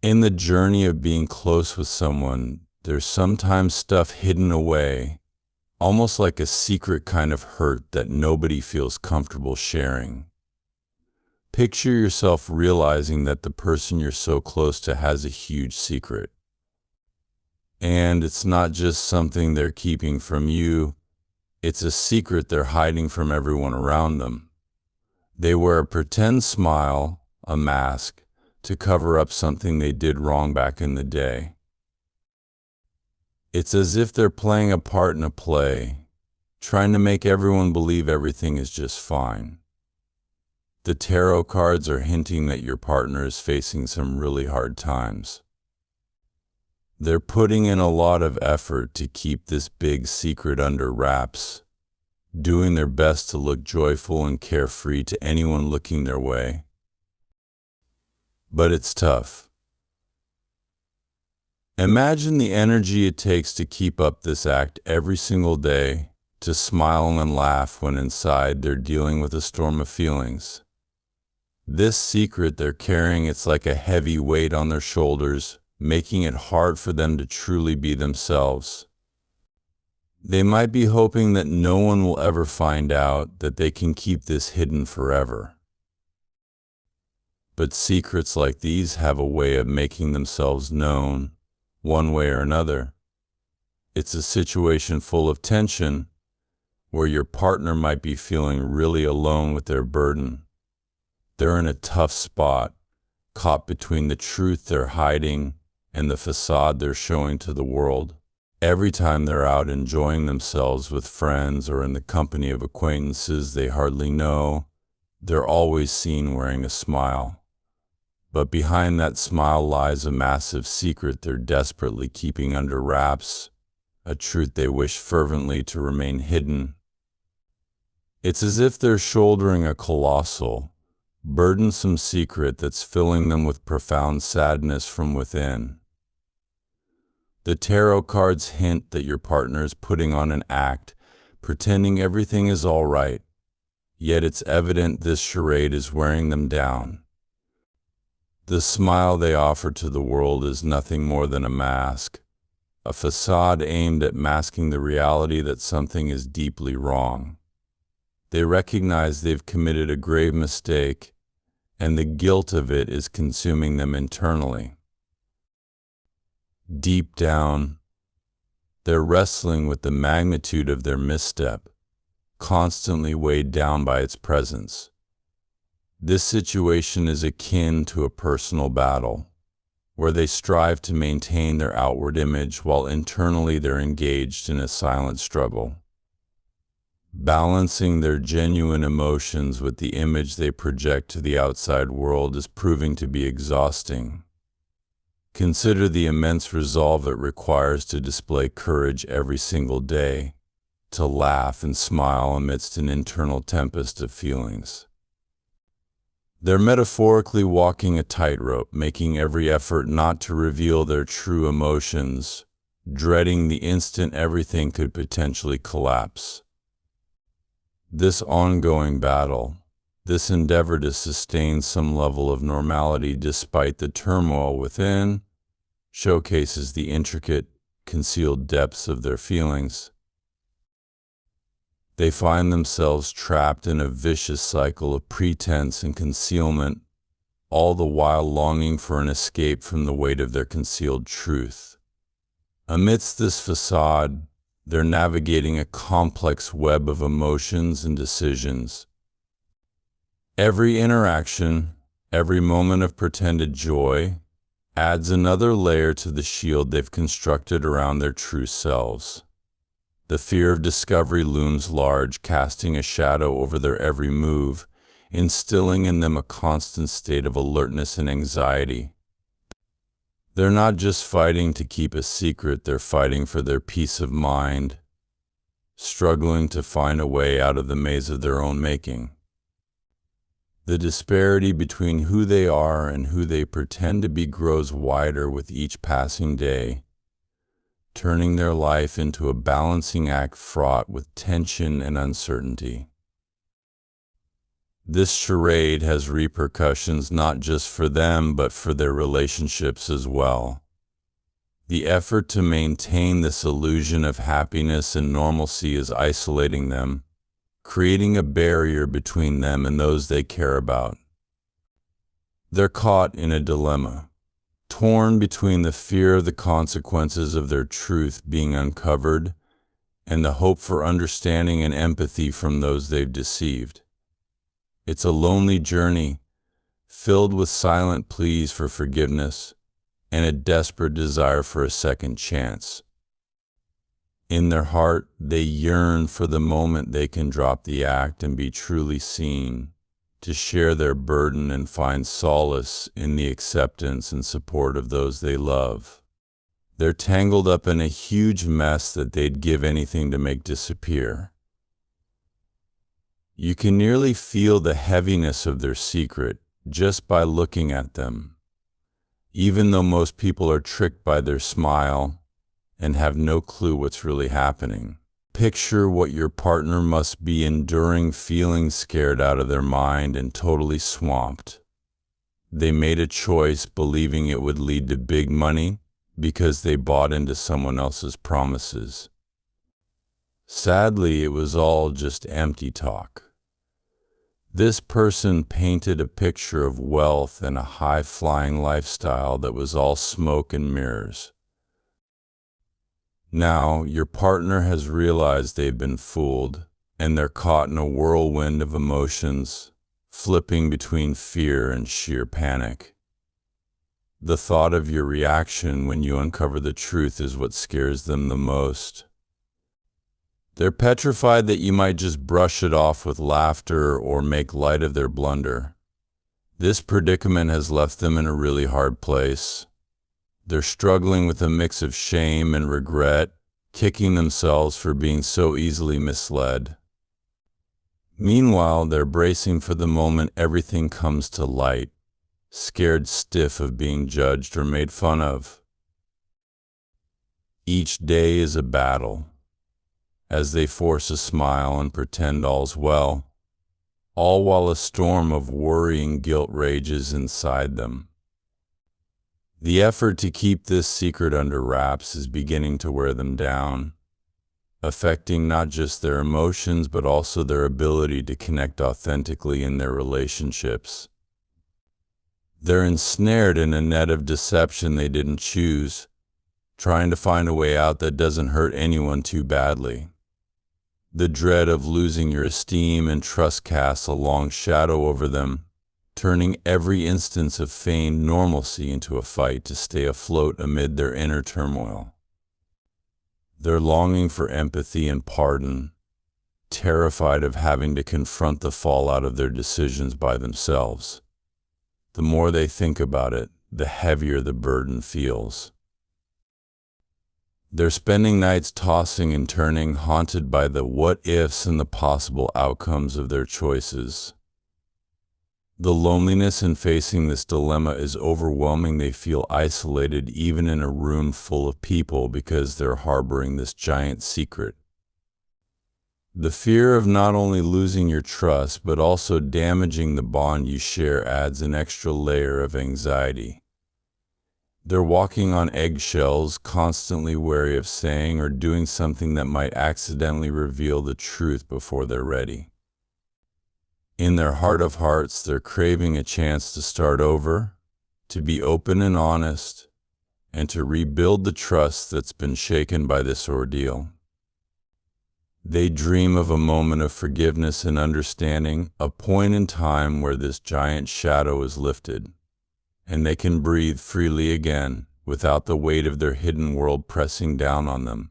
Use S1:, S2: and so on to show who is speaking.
S1: In the journey of being close with someone, there's sometimes stuff hidden away, almost like a secret kind of hurt that nobody feels comfortable sharing. Picture yourself realizing that the person you're so close to has a huge secret. And it's not just something they're keeping from you, it's a secret they're hiding from everyone around them. They wear a pretend smile, a mask, to cover up something they did wrong back in the day. It's as if they're playing a part in a play, trying to make everyone believe everything is just fine. The tarot cards are hinting that your partner is facing some really hard times. They're putting in a lot of effort to keep this big secret under wraps, doing their best to look joyful and carefree to anyone looking their way. But it's tough. Imagine the energy it takes to keep up this act every single day, to smile and laugh when inside they're dealing with a storm of feelings. This secret they're carrying, it's like a heavy weight on their shoulders, making it hard for them to truly be themselves. They might be hoping that no one will ever find out, that they can keep this hidden forever. But secrets like these have a way of making themselves known, one way or another. It's a situation full of tension, where your partner might be feeling really alone with their burden. They're in a tough spot, caught between the truth they're hiding and the facade they're showing to the world. Every time they're out enjoying themselves with friends or in the company of acquaintances they hardly know, they're always seen wearing a smile. But behind that smile lies a massive secret they're desperately keeping under wraps, a truth they wish fervently to remain hidden. It's as if they're shouldering a colossal, burdensome secret that's filling them with profound sadness from within. The tarot cards hint that your partner is putting on an act, pretending everything is all right, yet it's evident this charade is wearing them down. The smile they offer to the world is nothing more than a mask, a facade aimed at masking the reality that something is deeply wrong. They recognize they've committed a grave mistake, and the guilt of it is consuming them internally. Deep down, they're wrestling with the magnitude of their misstep, constantly weighed down by its presence. This situation is akin to a personal battle, where they strive to maintain their outward image while internally they're engaged in a silent struggle. Balancing their genuine emotions with the image they project to the outside world is proving to be exhausting. Consider the immense resolve it requires to display courage every single day, to laugh and smile amidst an internal tempest of feelings. They're metaphorically walking a tightrope, making every effort not to reveal their true emotions, dreading the instant everything could potentially collapse. This ongoing battle, this endeavor to sustain some level of normality despite the turmoil within, showcases the intricate, concealed depths of their feelings. They find themselves trapped in a vicious cycle of pretense and concealment, all the while longing for an escape from the weight of their concealed truth. Amidst this facade, they're navigating a complex web of emotions and decisions. Every interaction, every moment of pretended joy, adds another layer to the shield they've constructed around their true selves. The fear of discovery looms large, casting a shadow over their every move, instilling in them a constant state of alertness and anxiety. They're not just fighting to keep a secret, they're fighting for their peace of mind, struggling to find a way out of the maze of their own making. The disparity between who they are and who they pretend to be grows wider with each passing day, turning their life into a balancing act fraught with tension and uncertainty. This charade has repercussions not just for them, but for their relationships as well. The effort to maintain this illusion of happiness and normalcy is isolating them, creating a barrier between them and those they care about. They're caught in a dilemma, torn between the fear of the consequences of their truth being uncovered and the hope for understanding and empathy from those they've deceived. It's a lonely journey, filled with silent pleas for forgiveness and a desperate desire for a second chance. In their heart, they yearn for the moment they can drop the act and be truly seen, to share their burden and find solace in the acceptance and support of those they love. They're tangled up in a huge mess that they'd give anything to make disappear. You can nearly feel the heaviness of their secret just by looking at them, even though most people are tricked by their smile and have no clue what's really happening. Picture what your partner must be enduring, feeling scared out of their mind and totally swamped. They made a choice believing it would lead to big money because they bought into someone else's promises. Sadly, it was all just empty talk. This person painted a picture of wealth and a high-flying lifestyle that was all smoke and mirrors. Now, your partner has realized they've been fooled, and they're caught in a whirlwind of emotions, flipping between fear and sheer panic. The thought of your reaction when you uncover the truth is what scares them the most. They're petrified that you might just brush it off with laughter or make light of their blunder. This predicament has left them in a really hard place. They're struggling with a mix of shame and regret, kicking themselves for being so easily misled. Meanwhile, they're bracing for the moment everything comes to light, scared stiff of being judged or made fun of. Each day is a battle, as they force a smile and pretend all's well, all while a storm of worry and guilt rages inside them. The effort to keep this secret under wraps is beginning to wear them down, affecting not just their emotions but also their ability to connect authentically in their relationships. They're ensnared in a net of deception they didn't choose, trying to find a way out that doesn't hurt anyone too badly. The dread of losing your esteem and trust casts a long shadow over them, turning every instance of feigned normalcy into a fight to stay afloat amid their inner turmoil. They're longing for empathy and pardon, terrified of having to confront the fallout of their decisions by themselves. The more they think about it, the heavier the burden feels. They're spending nights tossing and turning, haunted by the what-ifs and the possible outcomes of their choices. The loneliness in facing this dilemma is overwhelming. They feel isolated even in a room full of people because they're harboring this giant secret. The fear of not only losing your trust but also damaging the bond you share adds an extra layer of anxiety. They're walking on eggshells, constantly wary of saying or doing something that might accidentally reveal the truth before they're ready. In their heart of hearts, they're craving a chance to start over, to be open and honest, and to rebuild the trust that's been shaken by this ordeal. They dream of a moment of forgiveness and understanding, a point in time where this giant shadow is lifted, and they can breathe freely again without the weight of their hidden world pressing down on them.